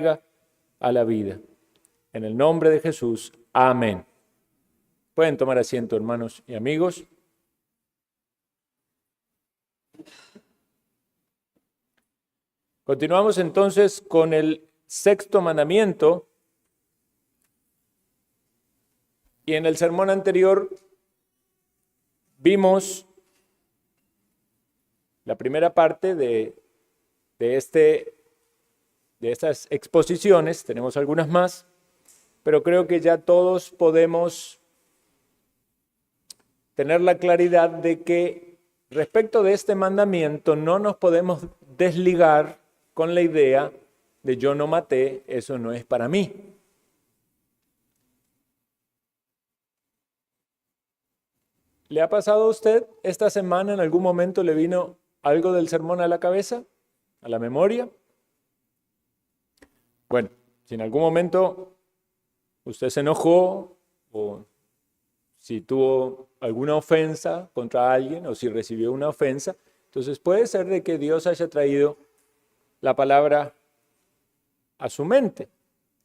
a la vida. En el nombre de Jesús, amén. Pueden tomar asiento, hermanos y amigos. Continuamos entonces con el sexto mandamiento. Y en el sermón anterior vimos la primera parte de estas exposiciones. Tenemos algunas más, pero creo que ya todos podemos tener la claridad de que respecto de este mandamiento no nos podemos desligar con la idea de yo no maté, eso no es para mí. ¿Le ha pasado a usted esta semana, en algún momento le vino algo del sermón a la cabeza, a la memoria? Bueno, si en algún momento usted se enojó o si tuvo alguna ofensa contra alguien o si recibió una ofensa, entonces puede ser de que Dios haya traído la palabra a su mente.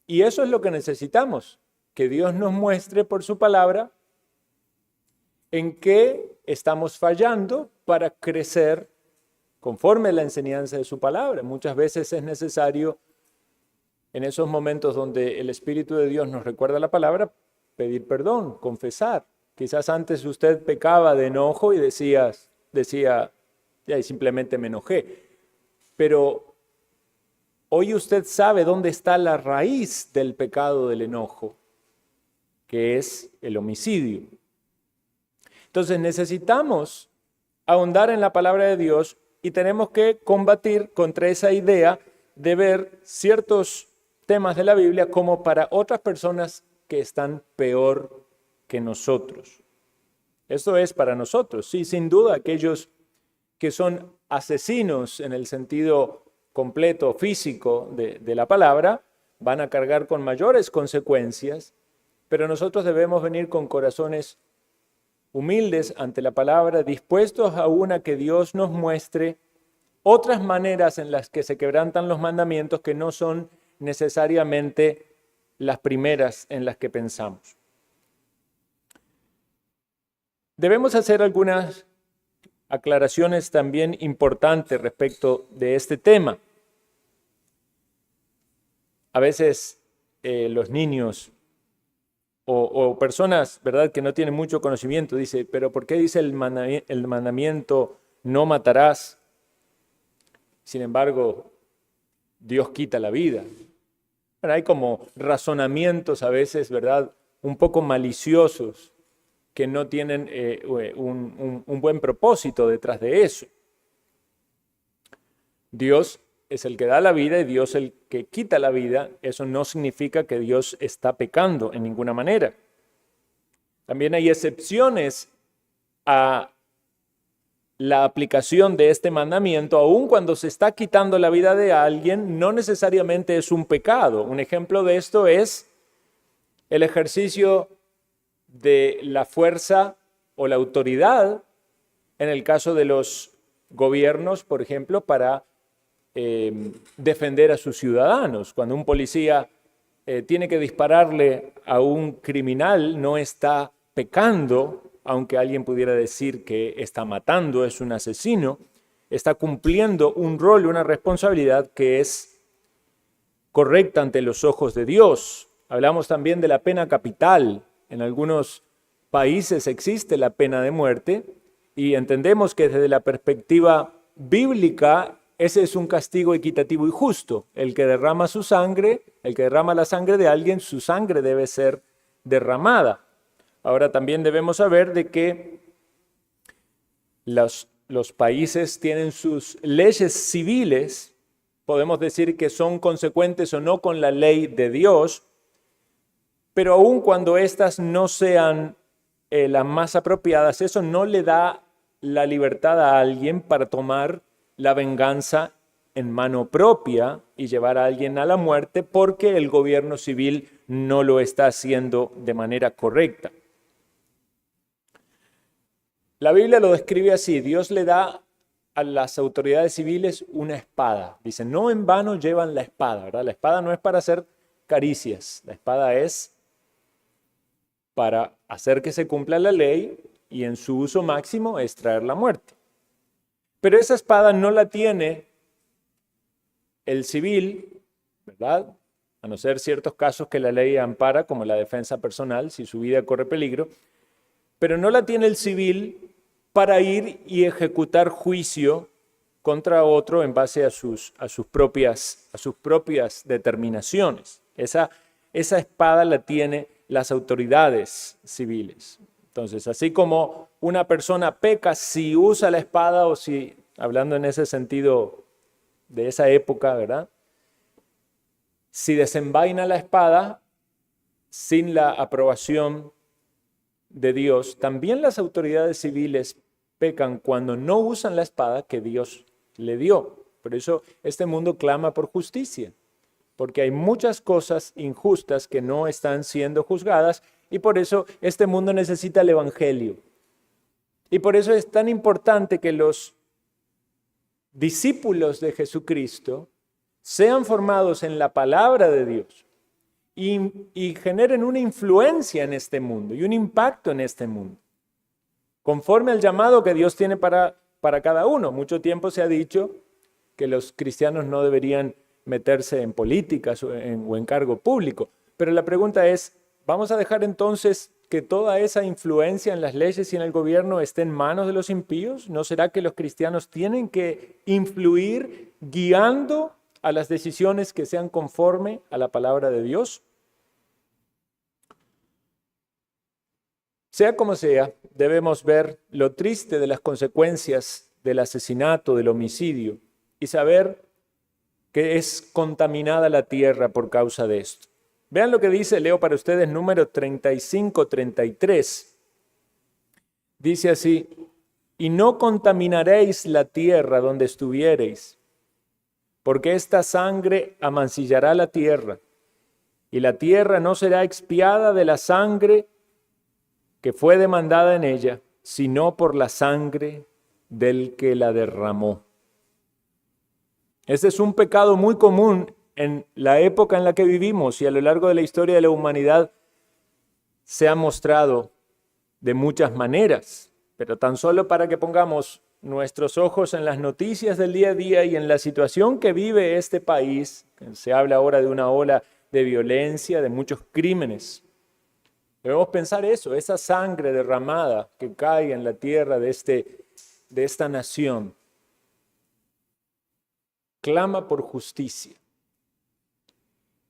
Y eso es lo que necesitamos, que Dios nos muestre por su palabra en qué estamos fallando para crecer conforme a la enseñanza de su palabra. Muchas veces es necesario, en esos momentos donde el Espíritu de Dios nos recuerda la palabra, pedir perdón, confesar. Quizás antes usted pecaba de enojo y decía, ya, y simplemente me enojé. Pero hoy usted sabe dónde está la raíz del pecado del enojo, que es el homicidio. Entonces necesitamos ahondar en la palabra de Dios y tenemos que combatir contra esa idea de ver ciertos temas de la Biblia como para otras personas que están peor que nosotros. Esto es para nosotros, sí, sin duda aquellos que son asesinos en el sentido completo, físico de la palabra, van a cargar con mayores consecuencias, pero nosotros debemos venir con corazones humildes ante la palabra, dispuestos aún a que Dios nos muestre otras maneras en las que se quebrantan los mandamientos que no son necesariamente las primeras en las que pensamos. Debemos hacer algunas aclaraciones también importantes respecto de este tema. A veces los niños o personas, ¿verdad?, que no tienen mucho conocimiento, dice, pero ¿por qué dice el mandamiento no matarás? Sin embargo, Dios quita la vida. Bueno, hay como razonamientos a veces, ¿verdad?, un poco maliciosos que no tienen un buen propósito detrás de eso. Dios es el que da la vida y Dios el que quita la vida. Eso no significa que Dios está pecando en ninguna manera. También hay excepciones a la aplicación de este mandamiento, aun cuando se está quitando la vida de alguien, no necesariamente es un pecado. Un ejemplo de esto es el ejercicio de la fuerza o la autoridad en el caso de los gobiernos, por ejemplo, para defender a sus ciudadanos. Cuando un policía tiene que dispararle a un criminal, no está pecando, aunque alguien pudiera decir que está matando, es un asesino, está cumpliendo un rol, una responsabilidad que es correcta ante los ojos de Dios. Hablamos también de la pena capital. En algunos países existe la pena de muerte y entendemos que desde la perspectiva bíblica ese es un castigo equitativo y justo. El que derrama su sangre, el que derrama la sangre de alguien, su sangre debe ser derramada. Ahora también debemos saber de que los países tienen sus leyes civiles, podemos decir que son consecuentes o no con la ley de Dios, pero aun cuando éstas no sean las más apropiadas, eso no le da la libertad a alguien para tomar la venganza en mano propia y llevar a alguien a la muerte porque el gobierno civil no lo está haciendo de manera correcta. La Biblia lo describe así: Dios le da a las autoridades civiles una espada. Dicen, no en vano llevan la espada, ¿verdad? La espada no es para hacer caricias, la espada es para hacer que se cumpla la ley y en su uso máximo es traer la muerte. Pero esa espada no la tiene el civil, ¿verdad? A no ser ciertos casos que la ley ampara, como la defensa personal, si su vida corre peligro, pero no la tiene el civil para ir y ejecutar juicio contra otro en base a sus propias determinaciones. Esa espada la tienen las autoridades civiles. Entonces, así como una persona peca si usa la espada o si, hablando en ese sentido de esa época, ¿verdad? Si desenvaina la espada sin la aprobación de Dios, también las autoridades civiles pecan cuando no usan la espada que Dios le dio. Por eso este mundo clama por justicia, porque hay muchas cosas injustas que no están siendo juzgadas y por eso este mundo necesita el Evangelio. Y por eso es tan importante que los discípulos de Jesucristo sean formados en la palabra de Dios y generen una influencia en este mundo y un impacto en este mundo, conforme al llamado que Dios tiene para cada uno. Mucho tiempo se ha dicho que los cristianos no deberían meterse en políticas o en cargo público, pero la pregunta es, ¿vamos a dejar entonces que toda esa influencia en las leyes y en el gobierno esté en manos de los impíos? ¿No será que los cristianos tienen que influir guiando a las decisiones que sean conforme a la palabra de Dios? Sea como sea, debemos ver lo triste de las consecuencias del asesinato, del homicidio, y saber que es contaminada la tierra por causa de esto. Vean lo que dice, leo para ustedes, número 35-33. Dice así, y no contaminaréis la tierra donde estuviereis, porque esta sangre amancillará la tierra, y la tierra no será expiada de la sangre que fue demandada en ella, sino por la sangre del que la derramó. Este es un pecado muy común en la época en la que vivimos y a lo largo de la historia de la humanidad se ha mostrado de muchas maneras, pero tan solo para que pongamos nuestros ojos en las noticias del día a día y en la situación que vive este país. Se habla ahora de una ola de violencia, de muchos crímenes. Debemos pensar eso, esa sangre derramada que cae en la tierra de esta nación, clama por justicia.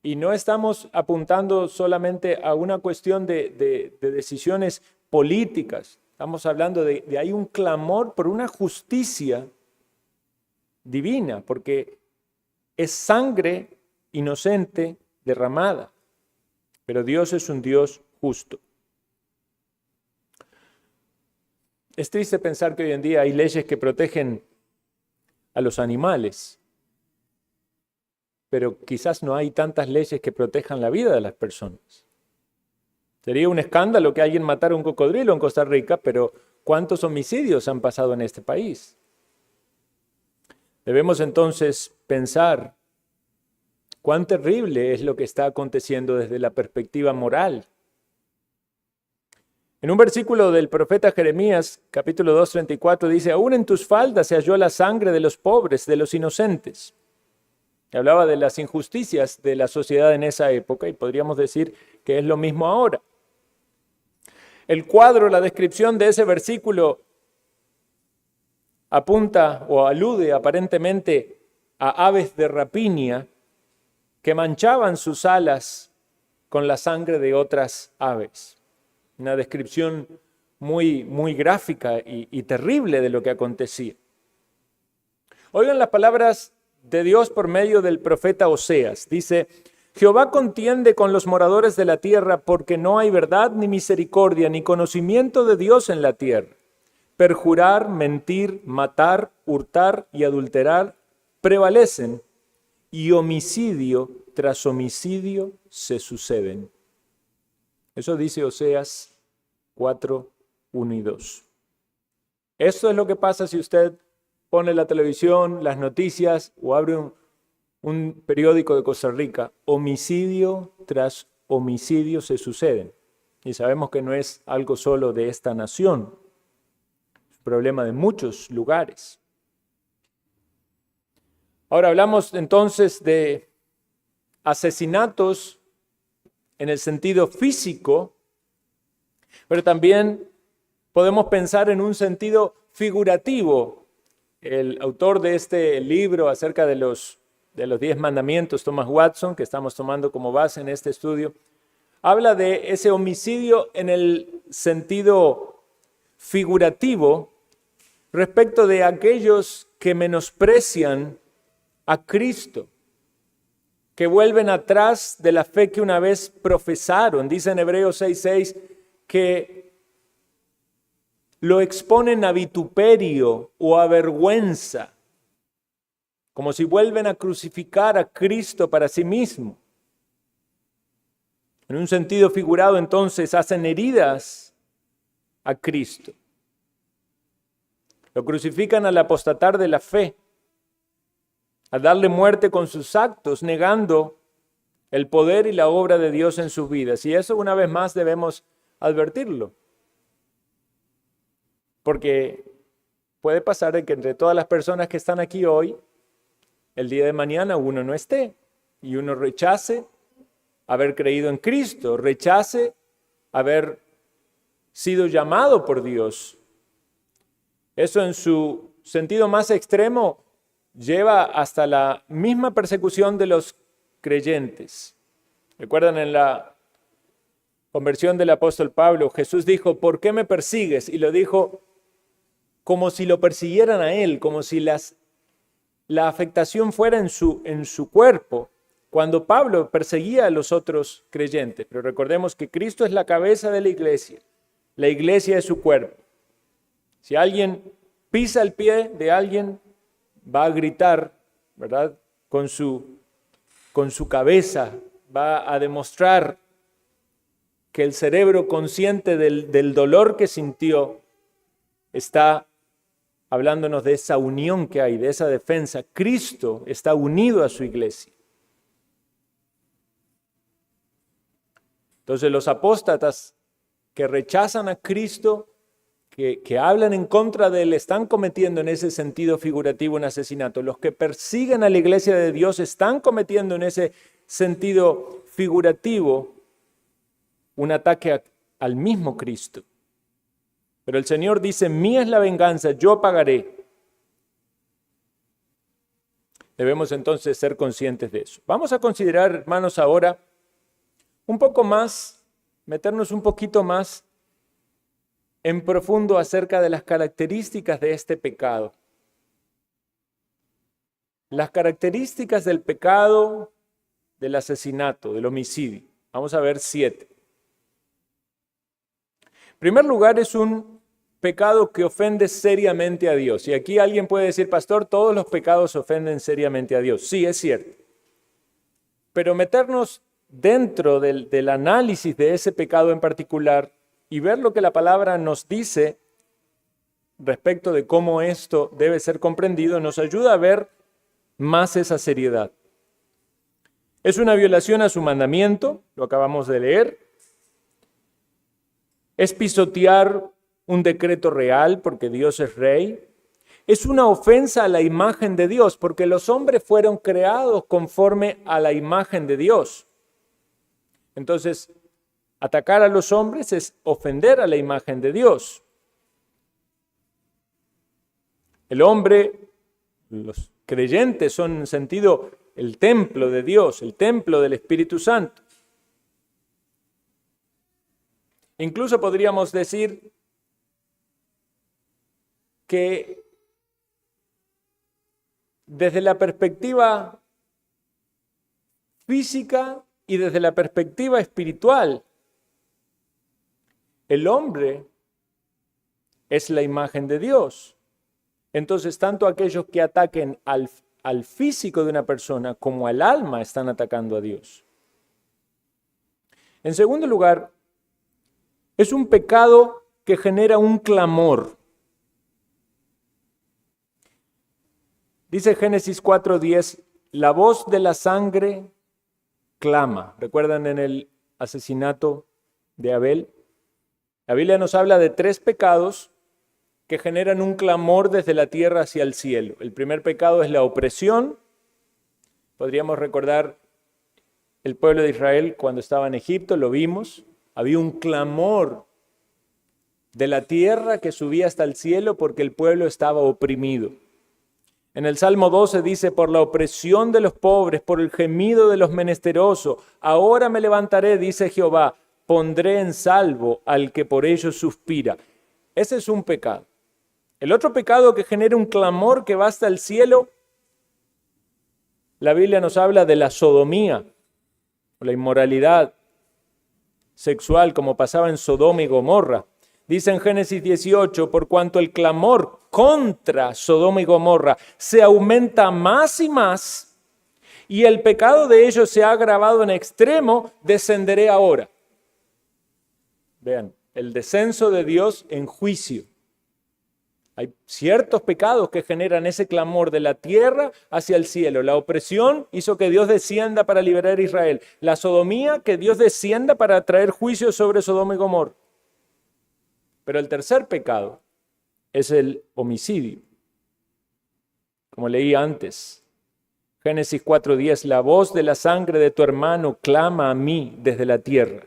Y no estamos apuntando solamente a una cuestión de decisiones políticas. Estamos hablando de hay un clamor por una justicia divina, porque es sangre inocente derramada. Pero Dios es un Dios justo. Es triste pensar que hoy en día hay leyes que protegen a los animales, pero quizás no hay tantas leyes que protejan la vida de las personas. Sería un escándalo que alguien matara un cocodrilo en Costa Rica, pero ¿cuántos homicidios han pasado en este país? Debemos entonces pensar cuán terrible es lo que está aconteciendo desde la perspectiva moral. En un versículo del profeta Jeremías, capítulo 2:34, dice, aún en tus faldas se halló la sangre de los pobres, de los inocentes. Hablaba de las injusticias de la sociedad en esa época y podríamos decir que es lo mismo ahora. El cuadro, la descripción de ese versículo apunta o alude aparentemente a aves de rapiña que manchaban sus alas con la sangre de otras aves. Una descripción muy, muy gráfica y terrible de lo que acontecía. Oigan las palabras de Dios por medio del profeta Oseas. Dice, Jehová contiende con los moradores de la tierra porque no hay verdad ni misericordia ni conocimiento de Dios en la tierra. Perjurar, mentir, matar, hurtar y adulterar prevalecen y homicidio tras homicidio se suceden. Eso dice Oseas 4, 1 y 2. Esto es lo que pasa si usted pone la televisión, las noticias o abre un periódico de Costa Rica, homicidio tras homicidio se suceden. Y sabemos que no es algo solo de esta nación, es un problema de muchos lugares. Ahora hablamos entonces de asesinatos en el sentido físico, pero también podemos pensar en un sentido figurativo. El autor de este libro acerca de los 10 mandamientos, Thomas Watson, que estamos tomando como base en este estudio, habla de ese homicidio en el sentido figurativo respecto de aquellos que menosprecian a Cristo, que vuelven atrás de la fe que una vez profesaron. Dice en Hebreos 6:6 que lo exponen a vituperio o a vergüenza, como si vuelven a crucificar a Cristo para sí mismo. En un sentido figurado, entonces, hacen heridas a Cristo. Lo crucifican al apostatar de la fe, a darle muerte con sus actos, negando el poder y la obra de Dios en sus vidas. Y eso una vez más debemos advertirlo. Porque puede pasar de que entre todas las personas que están aquí hoy, el día de mañana uno no esté y uno rechace haber creído en Cristo, rechace haber sido llamado por Dios. Eso en su sentido más extremo lleva hasta la misma persecución de los creyentes. ¿Recuerdan en la conversión del apóstol Pablo? Jesús dijo, ¿por qué me persigues? Y lo dijo como si lo persiguieran a él, como si la afectación fuera en su cuerpo, cuando Pablo perseguía a los otros creyentes. Pero recordemos que Cristo es la cabeza de la iglesia es su cuerpo. Si alguien pisa el pie de alguien, va a gritar, ¿verdad? Con su cabeza, va a demostrar que el cerebro consciente del dolor que sintió está hablándonos de esa unión que hay, de esa defensa. Cristo está unido a su iglesia. Entonces los apóstatas que rechazan a Cristo, que hablan en contra de él, están cometiendo en ese sentido figurativo un asesinato. Los que persiguen a la iglesia de Dios están cometiendo en ese sentido figurativo un ataque al mismo Cristo. Pero el Señor dice, mía es la venganza, yo pagaré. Debemos entonces ser conscientes de eso. Vamos a considerar, hermanos, ahora un poco más, meternos un poquito más en profundo acerca de las características de este pecado. Las características del pecado del asesinato, del homicidio. Vamos a ver 7. En primer lugar, es un pecado que ofende seriamente a Dios. Y aquí alguien puede decir, pastor, todos los pecados ofenden seriamente a Dios. Sí, es cierto. Pero meternos dentro del análisis de ese pecado en particular y ver lo que la palabra nos dice respecto de cómo esto debe ser comprendido, nos ayuda a ver más esa seriedad. Es una violación a su mandamiento, lo acabamos de leer. Es pisotear un decreto real porque Dios es rey. Es una ofensa a la imagen de Dios porque los hombres fueron creados conforme a la imagen de Dios. Entonces, atacar a los hombres es ofender a la imagen de Dios. El hombre, los creyentes son en sentido el templo de Dios, el templo del Espíritu Santo. Incluso podríamos decir que desde la perspectiva física y desde la perspectiva espiritual, el hombre es la imagen de Dios. Entonces, tanto aquellos que ataquen al físico de una persona como al alma están atacando a Dios. En segundo lugar, es un pecado que genera un clamor. Dice Génesis 4:10, la voz de la sangre clama. ¿Recuerdan en el asesinato de Abel? La Biblia nos habla de 3 pecados que generan un clamor desde la tierra hacia el cielo. El primer pecado es la opresión. Podríamos recordar el pueblo de Israel cuando estaba en Egipto, lo vimos. Había un clamor de la tierra que subía hasta el cielo porque el pueblo estaba oprimido. En el Salmo 12 dice, por la opresión de los pobres, por el gemido de los menesterosos, ahora me levantaré, dice Jehová, pondré en salvo al que por ellos suspira. Ese es un pecado. El otro pecado que genera un clamor que va hasta el cielo, la Biblia nos habla de la sodomía, o la inmoralidad sexual, como pasaba en Sodoma y Gomorra. Dice en Génesis 18, por cuanto el clamor contra Sodoma y Gomorra se aumenta más y más, y el pecado de ellos se ha agravado en extremo, descenderé ahora. Vean, el descenso de Dios en juicio. Hay ciertos pecados que generan ese clamor de la tierra hacia el cielo. La opresión hizo que Dios descienda para liberar a Israel. La sodomía, que Dios descienda para traer juicio sobre Sodoma y Gomorra. Pero el tercer pecado es el homicidio. Como leí antes, Génesis 4:10, la voz de la sangre de tu hermano clama a mí desde la tierra.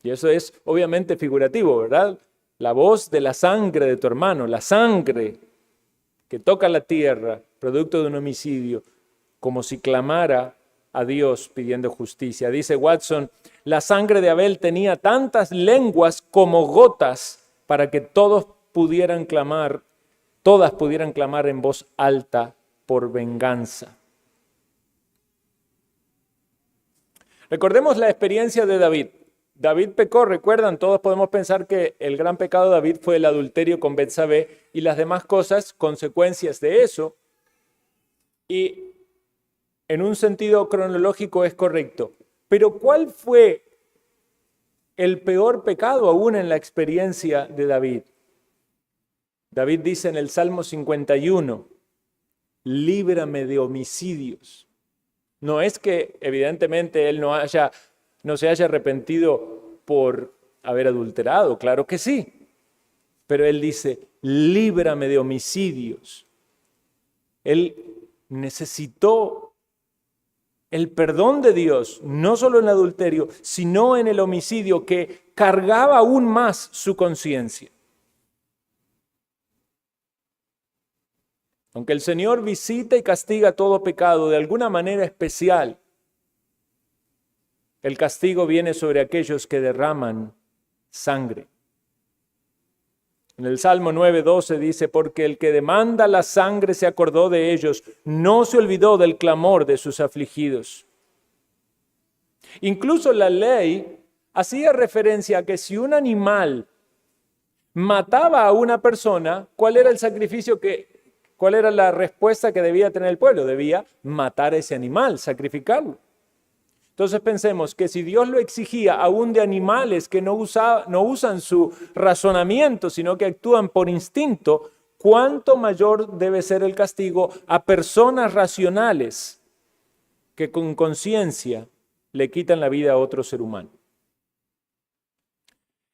Y eso es obviamente figurativo, ¿verdad? La voz de la sangre de tu hermano, la sangre que toca la tierra, producto de un homicidio, como si clamara a Dios pidiendo justicia. Dice Watson, la sangre de Abel tenía tantas lenguas como gotas para que todas pudieran clamar en voz alta por venganza. Recordemos la experiencia de David. David pecó, recuerdan, todos podemos pensar que el gran pecado de David fue el adulterio con Betsabé y las demás cosas, consecuencias de eso. Y en un sentido cronológico es correcto. Pero ¿cuál fue el peor pecado aún en la experiencia de David? David dice en el Salmo 51, líbrame de homicidios. No es que evidentemente él no se haya arrepentido por haber adulterado, claro que sí. Pero él dice, líbrame de homicidios. Él necesitó el perdón de Dios, no solo en el adulterio, sino en el homicidio que cargaba aún más su conciencia. Aunque el Señor visita y castiga todo pecado de alguna manera especial, el castigo viene sobre aquellos que derraman sangre. En el Salmo 9:12 dice, porque el que demanda la sangre se acordó de ellos, no se olvidó del clamor de sus afligidos. Incluso la ley hacía referencia a que si un animal mataba a una persona, ¿cuál era el sacrificio cuál era la respuesta que debía tener el pueblo? Debía matar a ese animal, sacrificarlo. Entonces pensemos que si Dios lo exigía aún de animales que no usan su razonamiento, sino que actúan por instinto, ¿cuánto mayor debe ser el castigo a personas racionales que con conciencia le quitan la vida a otro ser humano?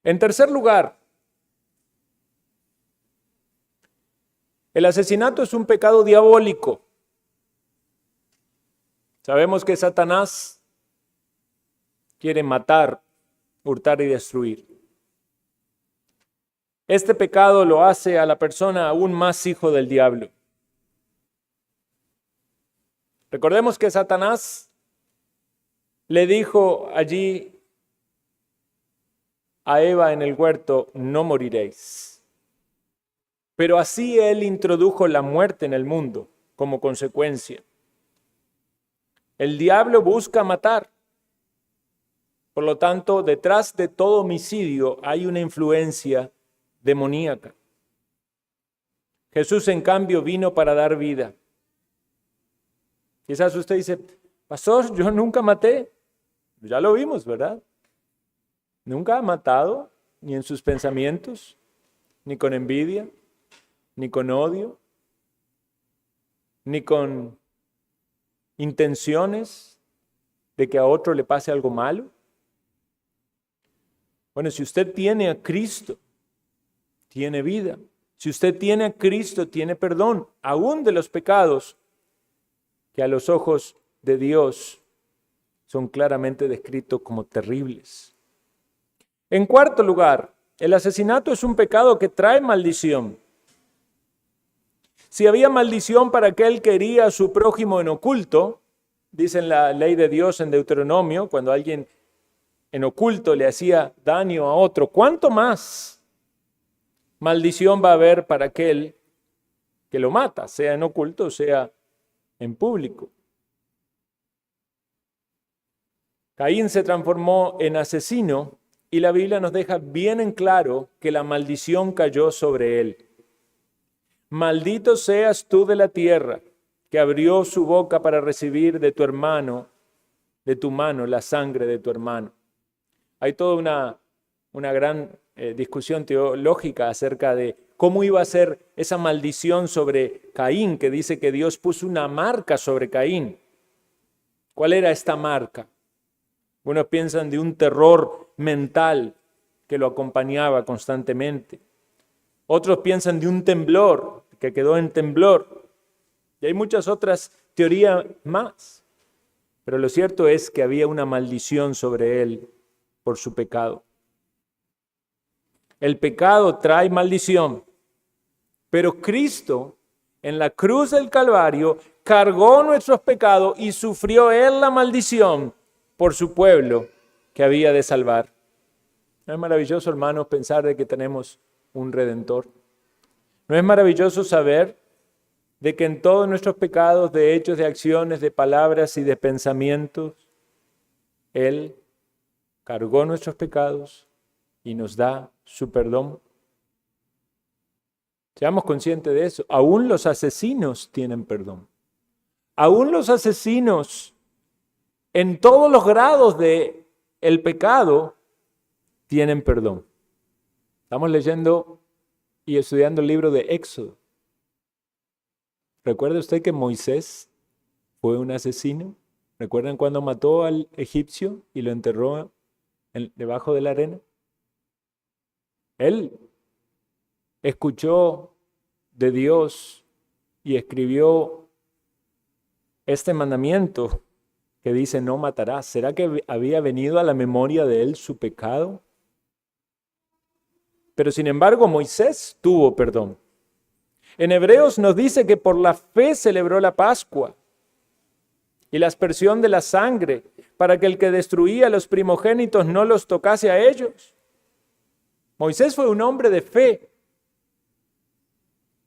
En tercer lugar, el asesinato es un pecado diabólico. Sabemos que Satanás quiere matar, hurtar y destruir. Este pecado lo hace a la persona aún más hijo del diablo. Recordemos que Satanás le dijo allí a Eva en el huerto, no moriréis. Pero así él introdujo la muerte en el mundo como consecuencia. El diablo busca matar. Por lo tanto, detrás de todo homicidio hay una influencia demoníaca. Jesús, en cambio, vino para dar vida. Quizás usted dice, pastor, yo nunca maté. Ya lo vimos, ¿verdad? Nunca ha matado, ni en sus pensamientos, ni con envidia, ni con odio. ni con intenciones de que a otro le pase algo malo. Bueno, si usted tiene a Cristo, tiene vida. Si usted tiene a Cristo, tiene perdón, aún de los pecados que a los ojos de Dios son claramente descritos como terribles. En cuarto lugar, el asesinato es un pecado que trae maldición. Si había maldición para aquel que hería a su prójimo en oculto, dice en la ley de Dios en Deuteronomio, cuando alguien en oculto le hacía daño a otro, ¿cuánto más maldición va a haber para aquel que lo mata, sea en oculto o sea en público? Caín se transformó en asesino y la Biblia nos deja bien en claro que la maldición cayó sobre él. Maldito seas tú de la tierra, que abrió su boca para recibir de tu hermano, de tu mano, la sangre de tu hermano. Hay toda una gran discusión teológica acerca de cómo iba a ser esa maldición sobre Caín, que dice que Dios puso una marca sobre Caín. ¿Cuál era esta marca? Unos piensan de un terror mental que lo acompañaba constantemente. Otros piensan de un temblor, que quedó en temblor. Y hay muchas otras teorías más. Pero lo cierto es que había una maldición sobre él por su pecado. El pecado trae maldición, pero Cristo en la cruz del Calvario cargó nuestros pecados y sufrió él la maldición por su pueblo que había de salvar. ¿No es maravilloso, hermanos, pensar de que tenemos un Redentor? ¿No es maravilloso saber de que en todos nuestros pecados, de hechos, de acciones, de palabras y de pensamientos, Él cargó nuestros pecados y nos da su perdón? Seamos conscientes de eso. Aún los asesinos tienen perdón. Aún los asesinos, en todos los grados de el pecado, tienen perdón. Estamos leyendo y estudiando el libro de Éxodo. ¿Recuerda usted que Moisés fue un asesino? ¿Recuerdan cuando mató al egipcio y lo enterró debajo de la arena? Él escuchó de Dios y escribió este mandamiento que dice no matarás. ¿Será que había venido a la memoria de él su pecado? Pero sin embargo Moisés tuvo perdón. En Hebreos nos dice que por la fe celebró la Pascua y la aspersión de la sangre para que el que destruía a los primogénitos no los tocase a ellos. Moisés fue un hombre de fe.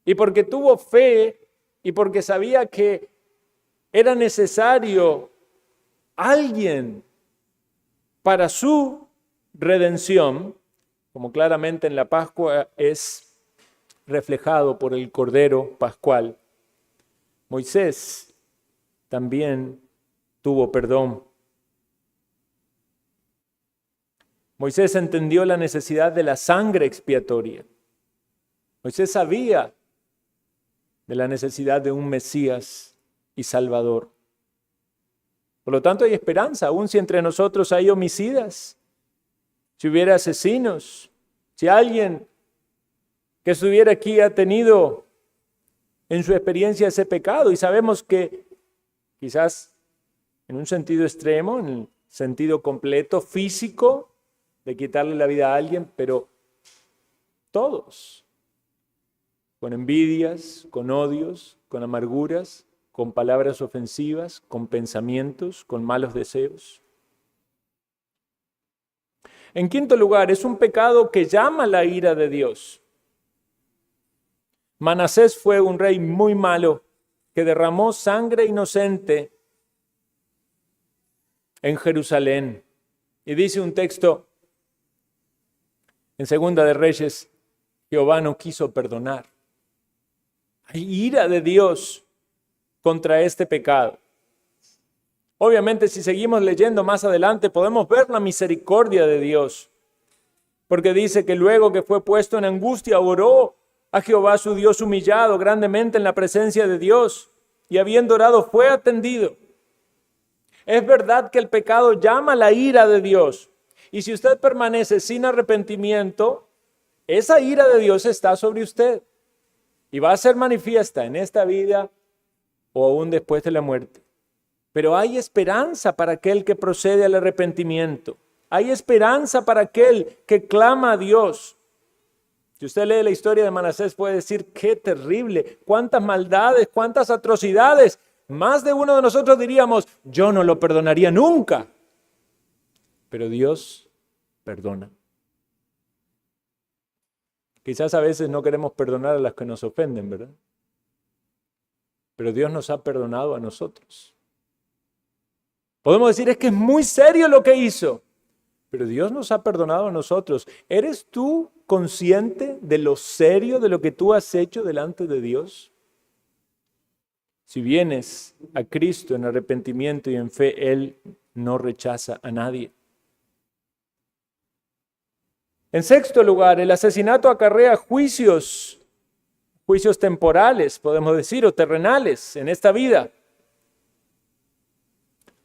Y porque tuvo fe y porque sabía que era necesario alguien para su redención, como claramente en la Pascua es reflejado por el Cordero Pascual, Moisés también tuvo perdón. Moisés entendió la necesidad de la sangre expiatoria. Moisés sabía de la necesidad de un Mesías y Salvador. Por lo tanto, hay esperanza, aun si entre nosotros hay homicidas, si hubiera asesinos, si alguien que estuviera aquí ha tenido en su experiencia ese pecado, y sabemos que quizás en un sentido extremo, en el sentido completo, físico, de quitarle la vida a alguien, pero todos, con envidias, con odios, con amarguras, con palabras ofensivas, con pensamientos, con malos deseos. En quinto lugar, es un pecado que llama la ira de Dios. Manasés fue un rey muy malo que derramó sangre inocente en Jerusalén. Y dice un texto en Segunda de Reyes, Jehová no quiso perdonar. Hay ira de Dios contra este pecado. Obviamente, si seguimos leyendo más adelante, podemos ver la misericordia de Dios. Porque dice que luego que fue puesto en angustia, oró a Jehová su Dios humillado grandemente en la presencia de Dios. y habiendo orado fue atendido. Es verdad que el pecado llama la ira de Dios. Y si usted permanece sin arrepentimiento, esa ira de Dios está sobre usted. Y va a ser manifiesta en esta vida o aún después de la muerte. Pero hay esperanza para aquel que procede al arrepentimiento. Hay esperanza para aquel que clama a Dios. Si usted lee la historia de Manasés puede decir, qué terrible, cuántas maldades, cuántas atrocidades. Más de uno de nosotros diríamos, yo no lo perdonaría nunca. Pero Dios perdona. Quizás a veces no queremos perdonar a las que nos ofenden, ¿verdad? Pero Dios nos ha perdonado a nosotros. Podemos decir, es que es muy serio lo que hizo. Pero Dios nos ha perdonado a nosotros. ¿Eres tú consciente de lo serio de lo que tú has hecho delante de Dios? Si vienes a Cristo en arrepentimiento y en fe, Él no rechaza a nadie. En sexto lugar, el asesinato acarrea juicios temporales, podemos decir, o terrenales en esta vida.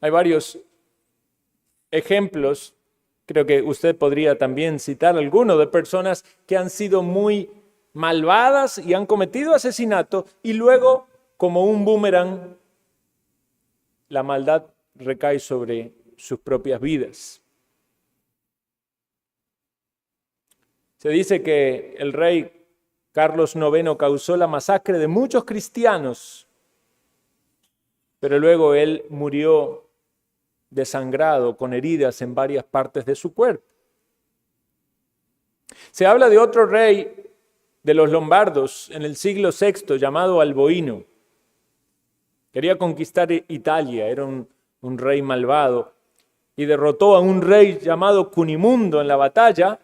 Hay varios ejemplos, creo que usted podría también citar alguno, de personas que han sido muy malvadas y han cometido asesinato y luego, como un boomerang, la maldad recae sobre sus propias vidas. Se dice que el rey Carlos IX causó la masacre de muchos cristianos, pero luego él murió desangrado, con heridas en varias partes de su cuerpo. Se habla de otro rey de los lombardos en el siglo VI llamado Alboino. Quería conquistar Italia, era un rey malvado y derrotó a un rey llamado Cunimundo en la batalla.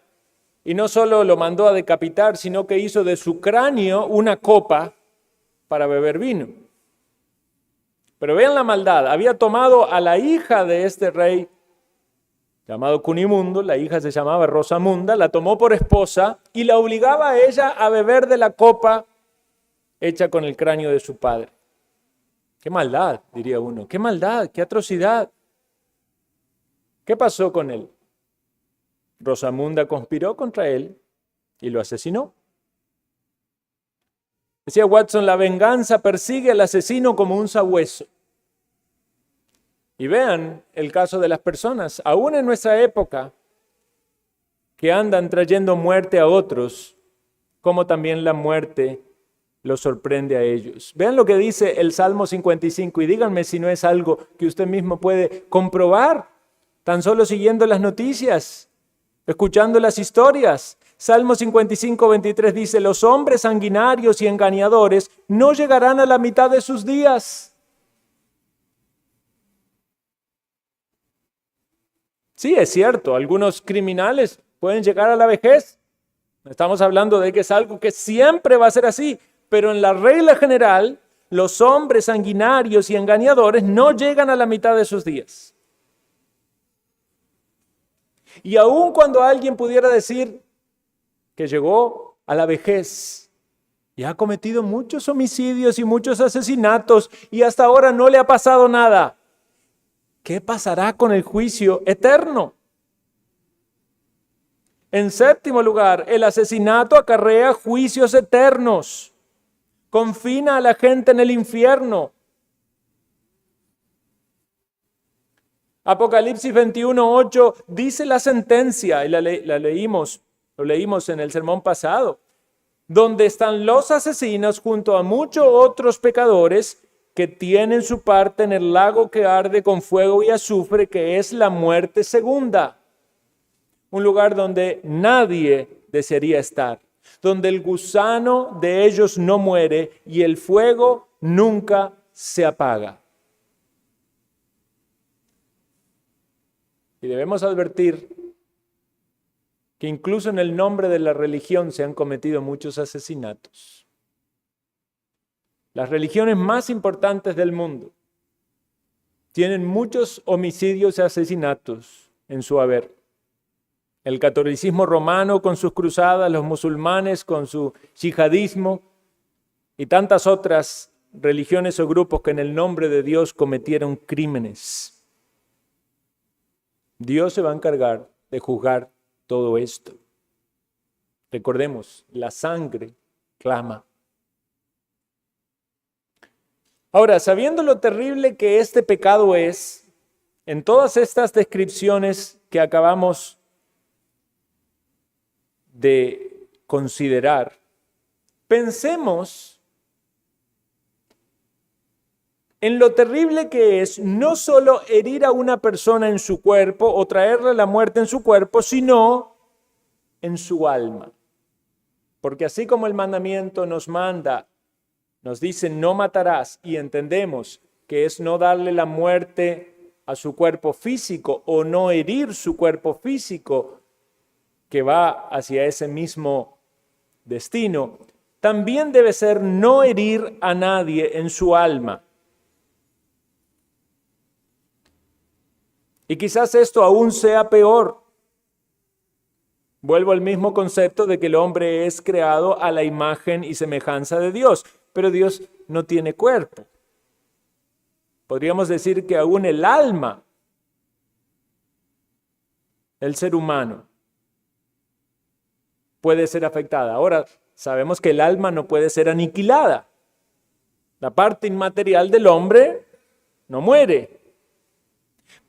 Y no solo lo mandó a decapitar, sino que hizo de su cráneo una copa para beber vino. Pero vean la maldad, había tomado a la hija de este rey llamado Cunimundo, la hija se llamaba Rosamunda, la tomó por esposa y la obligaba a ella a beber de la copa hecha con el cráneo de su padre. ¡Qué maldad!, diría uno, ¡qué maldad, qué atrocidad! ¿Qué pasó con él? Rosamunda conspiró contra él y lo asesinó. Decía Watson, la venganza persigue al asesino como un sabueso. Y vean el caso de las personas, aún en nuestra época, que andan trayendo muerte a otros, como también la muerte los sorprende a ellos. Vean lo que dice el Salmo 55 y díganme si no es algo que usted mismo puede comprobar, tan solo siguiendo las noticias, escuchando las historias. Salmo 55, 23 dice, los hombres sanguinarios y engañadores no llegarán a la mitad de sus días. Sí, es cierto, algunos criminales pueden llegar a la vejez. Estamos hablando de que es algo que siempre va a ser así, pero en la regla general, los hombres sanguinarios y engañadores no llegan a la mitad de sus días. Y aun cuando alguien pudiera decir que llegó a la vejez y ha cometido muchos homicidios y muchos asesinatos y hasta ahora no le ha pasado nada, ¿qué pasará con el juicio eterno? En séptimo lugar, el asesinato acarrea juicios eternos, confina a la gente en el infierno. Apocalipsis 21:8 dice la sentencia, y lo leímos en el sermón pasado, donde están los asesinos junto a muchos otros pecadores que tienen su parte en el lago que arde con fuego y azufre, que es la muerte segunda. Un lugar donde nadie desearía estar, donde el gusano de ellos no muere y el fuego nunca se apaga. Y debemos advertir que incluso en el nombre de la religión se han cometido muchos asesinatos. Las religiones más importantes del mundo tienen muchos homicidios y asesinatos en su haber. El catolicismo romano con sus cruzadas, los musulmanes con su yihadismo y tantas otras religiones o grupos que en el nombre de Dios cometieron crímenes. Dios se va a encargar de juzgar todo esto. Recordemos, la sangre clama. Ahora, sabiendo lo terrible que este pecado es, en todas estas descripciones que acabamos de considerar, pensemos en lo terrible que es no solo herir a una persona en su cuerpo o traerle la muerte en su cuerpo, sino en su alma. Porque así como el mandamiento nos manda, nos dice no matarás, y entendemos que es no darle la muerte a su cuerpo físico o no herir su cuerpo físico, que va hacia ese mismo destino, también debe ser no herir a nadie en su alma. Y quizás esto aún sea peor. Vuelvo al mismo concepto de que el hombre es creado a la imagen y semejanza de Dios, pero Dios no tiene cuerpo. Podríamos decir que aún el alma, el ser humano, puede ser afectada. Ahora, sabemos que el alma no puede ser aniquilada. La parte inmaterial del hombre no muere.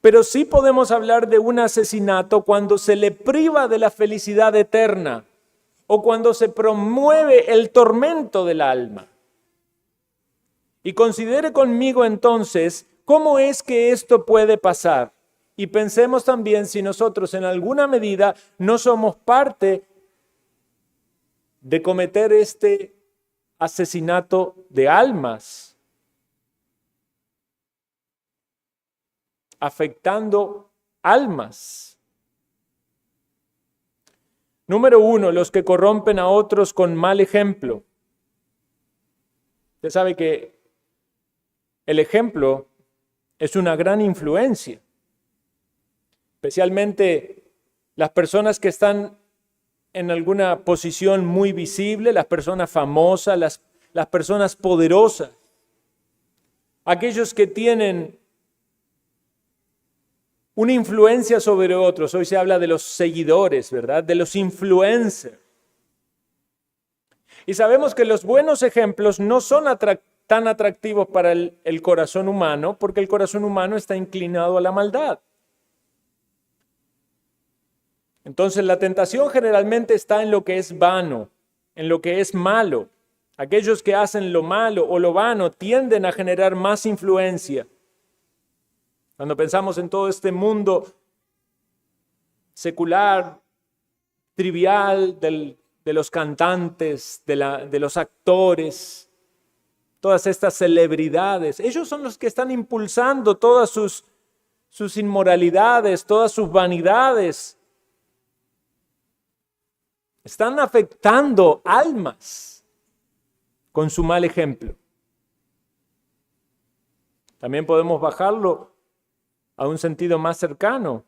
Pero sí podemos hablar de un asesinato cuando se le priva de la felicidad eterna o cuando se promueve el tormento del alma. Y considere conmigo entonces cómo es que esto puede pasar. Y pensemos también si nosotros en alguna medida no somos parte de cometer este asesinato de almas, afectando almas. Número 1, los que corrompen a otros con mal ejemplo. Usted sabe que el ejemplo es una gran influencia, especialmente las personas que están en alguna posición muy visible, las personas famosas, las personas poderosas, aquellos que tienen una influencia sobre otros. Hoy se habla de los seguidores, ¿verdad? De los influencers. Y sabemos que los buenos ejemplos no son tan atractivos para el corazón humano, porque el corazón humano está inclinado a la maldad. Entonces la tentación generalmente está en lo que es vano, en lo que es malo. Aquellos que hacen lo malo o lo vano tienden a generar más influencia. Cuando pensamos en todo este mundo secular, trivial, de los cantantes, de los actores, todas estas celebridades, ellos son los que están impulsando todas sus inmoralidades, todas sus vanidades. Están afectando almas con su mal ejemplo. También podemos bajarlo a un sentido más cercano,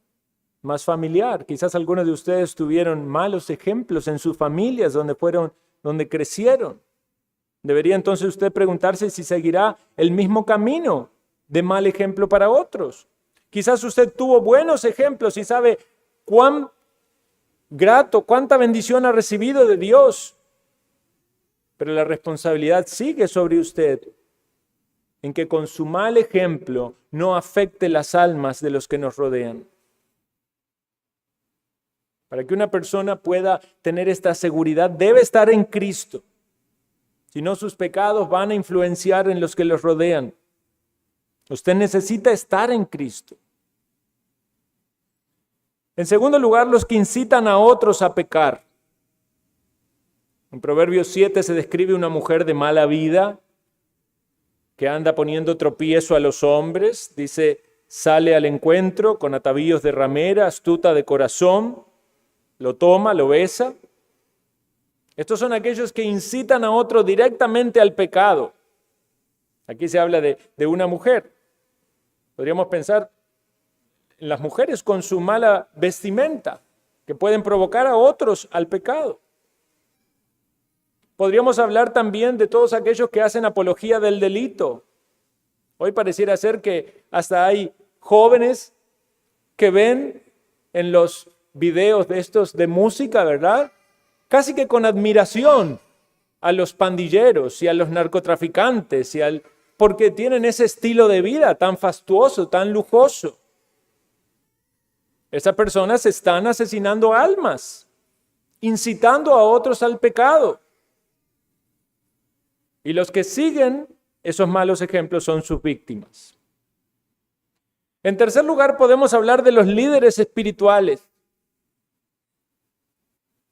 más familiar. Quizás algunos de ustedes tuvieron malos ejemplos en sus familias donde crecieron. Debería entonces usted preguntarse si seguirá el mismo camino de mal ejemplo para otros. Quizás usted tuvo buenos ejemplos y sabe cuán grato, cuánta bendición ha recibido de Dios. Pero la responsabilidad sigue sobre usted en que con su mal ejemplo no afecte las almas de los que nos rodean. Para que una persona pueda tener esta seguridad, debe estar en Cristo. Si no, sus pecados van a influenciar en los que los rodean. Usted necesita estar en Cristo. En segundo lugar, los que incitan a otros a pecar. En Proverbios 7 se describe una mujer de mala vida que anda poniendo tropiezo a los hombres. Dice, sale al encuentro con atavíos de ramera, astuta de corazón, lo toma, lo besa. Estos son aquellos que incitan a otro directamente al pecado. Aquí se habla de una mujer. Podríamos pensar en las mujeres con su mala vestimenta, que pueden provocar a otros al pecado. Podríamos hablar también de todos aquellos que hacen apología del delito. Hoy pareciera ser que hasta hay jóvenes que ven en los videos de estos de música, ¿verdad? Casi que con admiración a los pandilleros y a los narcotraficantes porque tienen ese estilo de vida tan fastuoso, tan lujoso. Esas personas están asesinando almas, incitando a otros al pecado. Y los que siguen esos malos ejemplos son sus víctimas. En tercer lugar, podemos hablar de los líderes espirituales.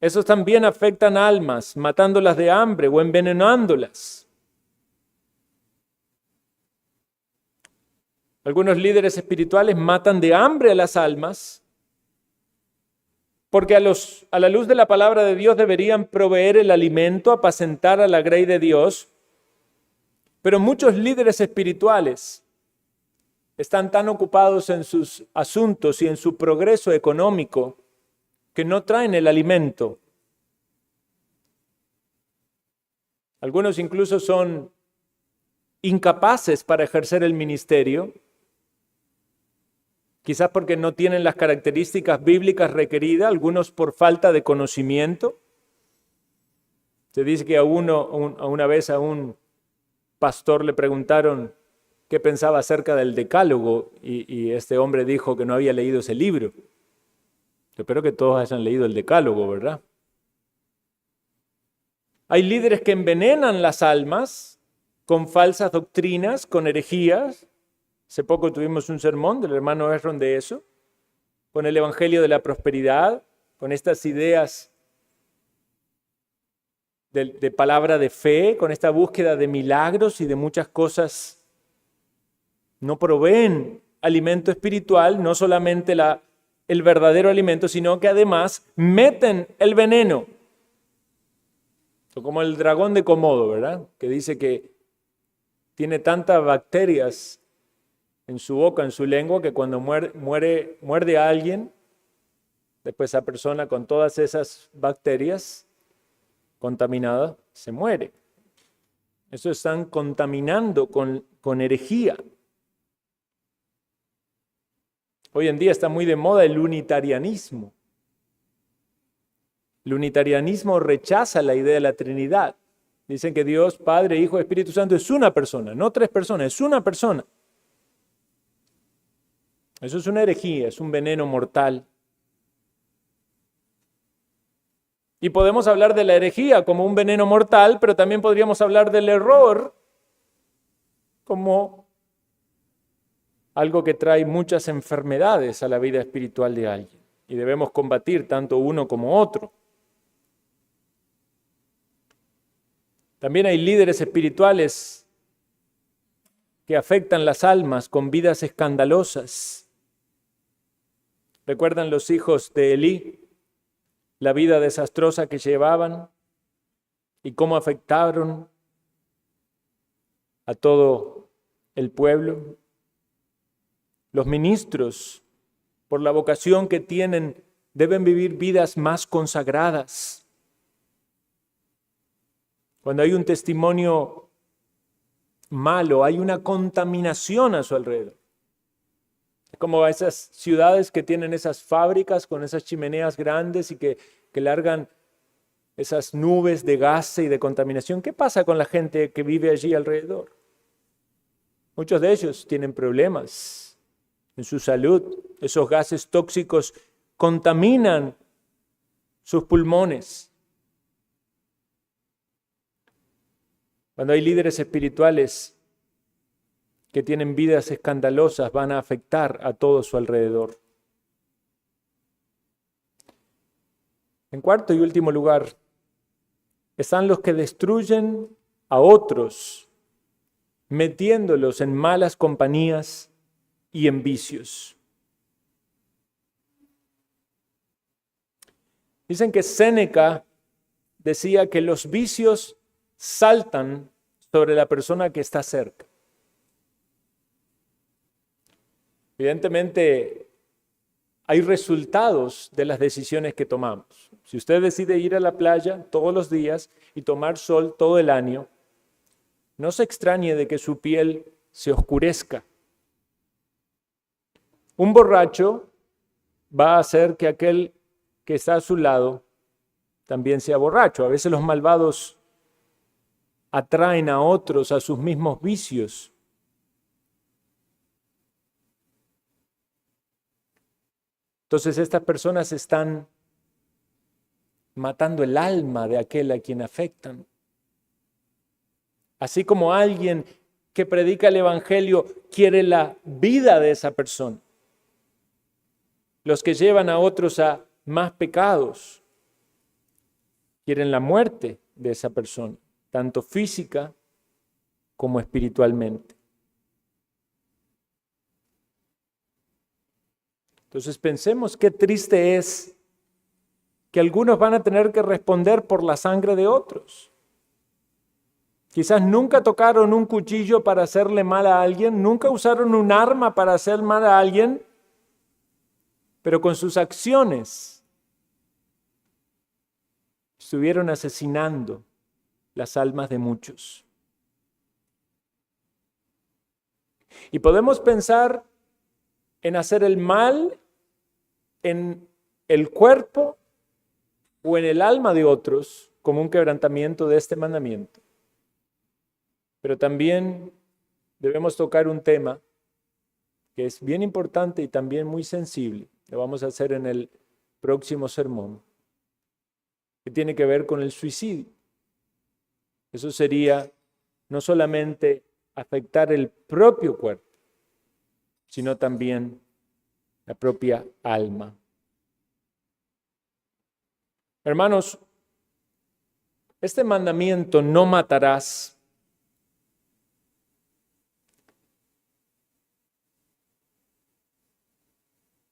Esos también afectan almas, matándolas de hambre o envenenándolas. Algunos líderes espirituales matan de hambre a las almas porque a la luz de la palabra de Dios deberían proveer el alimento, apacentar a la grey de Dios. Pero muchos líderes espirituales están tan ocupados en sus asuntos y en su progreso económico que no traen el alimento. Algunos incluso son incapaces para ejercer el ministerio, quizás porque no tienen las características bíblicas requeridas, algunos por falta de conocimiento. Se dice que una vez a un pastor le preguntaron qué pensaba acerca del Decálogo y este hombre dijo que no había leído ese libro. Yo espero que todos hayan leído el Decálogo, ¿verdad? Hay líderes que envenenan las almas con falsas doctrinas, con herejías. Hace poco tuvimos un sermón del hermano Esron de eso, con el evangelio de la prosperidad, con estas ideas de palabra de fe, con esta búsqueda de milagros y de muchas cosas. No proveen alimento espiritual, no solamente el verdadero alimento, sino que además meten el veneno. Como el dragón de Komodo, ¿verdad? Que dice que tiene tantas bacterias en su boca, en su lengua, que cuando muerde a alguien, después esa persona con todas esas bacterias contaminadas se muere. Eso están contaminando con herejía. Hoy en día está muy de moda el unitarianismo. El unitarianismo rechaza la idea de la Trinidad. Dicen que Dios, Padre, Hijo, Espíritu Santo es una persona, no tres personas, es una persona. Eso es una herejía, es un veneno mortal. Y podemos hablar de la herejía como un veneno mortal, pero también podríamos hablar del error como algo que trae muchas enfermedades a la vida espiritual de alguien. Y debemos combatir tanto uno como otro. También hay líderes espirituales que afectan las almas con vidas escandalosas. ¿Recuerdan los hijos de Elí? La vida desastrosa que llevaban y cómo afectaron a todo el pueblo. Los ministros, por la vocación que tienen, deben vivir vidas más consagradas. Cuando hay un testimonio malo, hay una contaminación a su alrededor. Es como esas ciudades que tienen esas fábricas con esas chimeneas grandes y que largan esas nubes de gas y de contaminación. ¿Qué pasa con la gente que vive allí alrededor? Muchos de ellos tienen problemas en su salud. Esos gases tóxicos contaminan sus pulmones. Cuando hay líderes espirituales que tienen vidas escandalosas, van a afectar a todo su alrededor. En cuarto y último lugar, están los que destruyen a otros, metiéndolos en malas compañías y en vicios. Dicen que Séneca decía que los vicios saltan sobre la persona que está cerca. Evidentemente, hay resultados de las decisiones que tomamos. Si usted decide ir a la playa todos los días y tomar sol todo el año, no se extrañe de que su piel se oscurezca. Un borracho va a hacer que aquel que está a su lado también sea borracho. A veces los malvados atraen a otros a sus mismos vicios. Entonces estas personas están matando el alma de aquel a quien afectan. Así como alguien que predica el evangelio quiere la vida de esa persona. Los que llevan a otros a más pecados quieren la muerte de esa persona, tanto física como espiritualmente. Entonces pensemos qué triste es que algunos van a tener que responder por la sangre de otros. Quizás nunca tocaron un cuchillo para hacerle mal a alguien, nunca usaron un arma para hacer mal a alguien, pero con sus acciones estuvieron asesinando las almas de muchos. Y podemos pensar en hacer el mal en el cuerpo o en el alma de otros como un quebrantamiento de este mandamiento. Pero también debemos tocar un tema que es bien importante y también muy sensible. Lo vamos a hacer en el próximo sermón, que tiene que ver con el suicidio. Eso sería no solamente afectar el propio cuerpo, sino también la propia alma. Hermanos, este mandamiento, no matarás,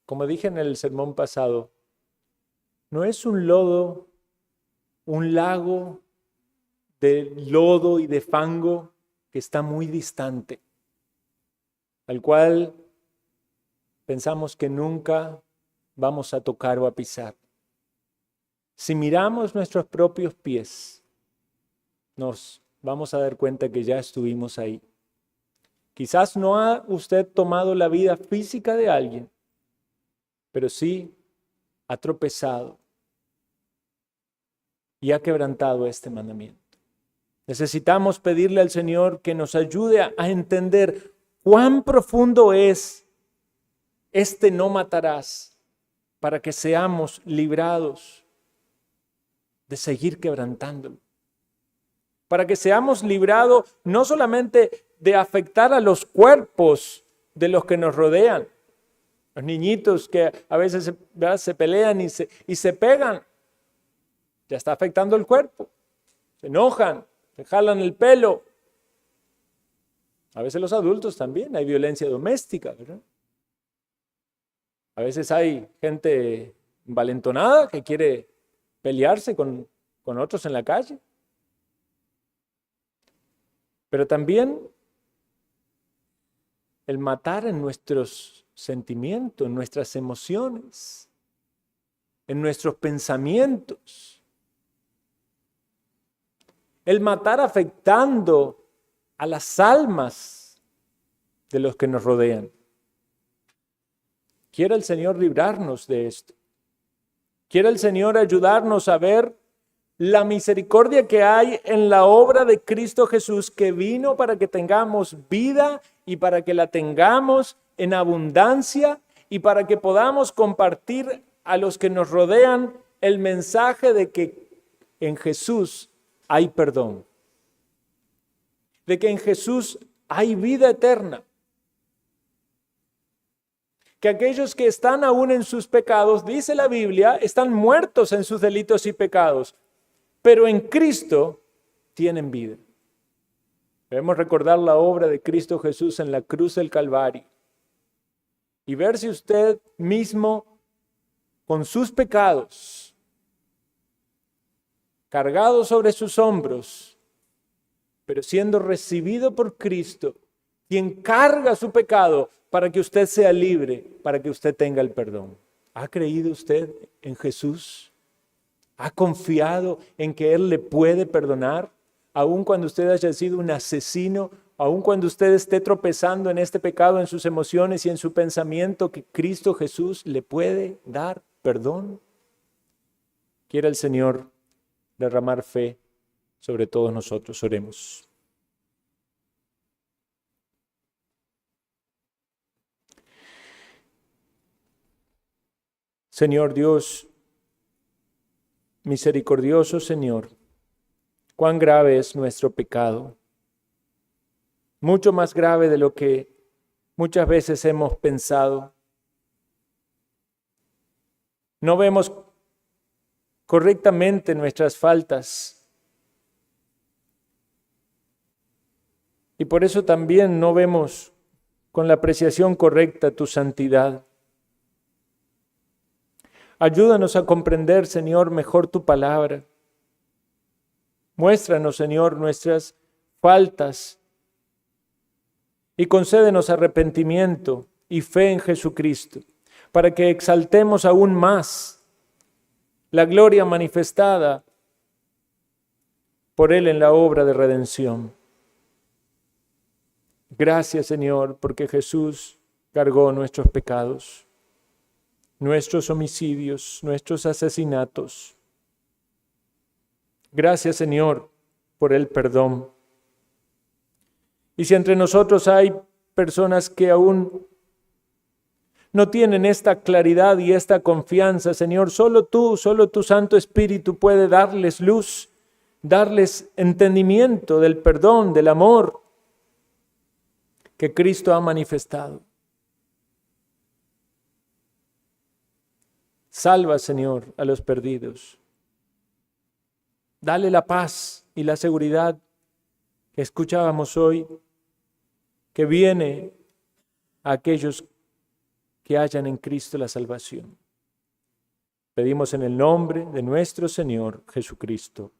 como dije en el sermón pasado, no es un lodo, un lago de lodo y de fango que está muy distante, al cual pensamos que nunca vamos a tocar o a pisar. Si miramos nuestros propios pies, nos vamos a dar cuenta que ya estuvimos ahí. Quizás no ha usted tomado la vida física de alguien, pero sí ha tropezado y ha quebrantado este mandamiento. Necesitamos pedirle al Señor que nos ayude a entender cuán profundo es este no matarás, para que seamos librados de seguir quebrantándolo. Para que seamos librados no solamente de afectar a los cuerpos de los que nos rodean, los niñitos que a veces se pelean y se pegan, ya está afectando el cuerpo, se enojan, se jalan el pelo. A veces los adultos también, hay violencia doméstica, ¿verdad? A veces hay gente envalentonada que quiere pelearse con otros en la calle. Pero también el matar en nuestros sentimientos, en nuestras emociones, en nuestros pensamientos. El matar afectando a las almas de los que nos rodean. Quiere el Señor librarnos de esto. Quiere el Señor ayudarnos a ver la misericordia que hay en la obra de Cristo Jesús, que vino para que tengamos vida y para que la tengamos en abundancia y para que podamos compartir a los que nos rodean el mensaje de que en Jesús hay perdón, de que en Jesús hay vida eterna. Que aquellos que están aún en sus pecados, dice la Biblia, están muertos en sus delitos y pecados, pero en Cristo tienen vida. Debemos recordar la obra de Cristo Jesús en la cruz del Calvario y ver si usted mismo, con sus pecados, cargados sobre sus hombros, pero siendo recibido por Cristo, quien carga su pecado para que usted sea libre, para que usted tenga el perdón. ¿Ha creído usted en Jesús? ¿Ha confiado en que Él le puede perdonar? Aun cuando usted haya sido un asesino, aun cuando usted esté tropezando en este pecado, en sus emociones y en su pensamiento, que Cristo Jesús le puede dar perdón. Quiera el Señor derramar fe sobre todos nosotros. Oremos. Señor Dios, misericordioso Señor, cuán grave es nuestro pecado. Mucho más grave de lo que muchas veces hemos pensado. No vemos correctamente nuestras faltas. Y por eso también no vemos con la apreciación correcta tu santidad. Ayúdanos a comprender, Señor, mejor tu palabra. Muéstranos, Señor, nuestras faltas y concédenos arrepentimiento y fe en Jesucristo, para que exaltemos aún más la gloria manifestada por Él en la obra de redención. Gracias, Señor, porque Jesús cargó nuestros pecados, nuestros homicidios, nuestros asesinatos. Gracias, Señor, por el perdón. Y si entre nosotros hay personas que aún no tienen esta claridad y esta confianza, Señor, solo tu Santo Espíritu puede darles luz, darles entendimiento del perdón, del amor que Cristo ha manifestado. Salva, Señor, a los perdidos. Dale la paz y la seguridad que escuchábamos hoy, que viene a aquellos que hallan en Cristo la salvación. Pedimos en el nombre de nuestro Señor Jesucristo.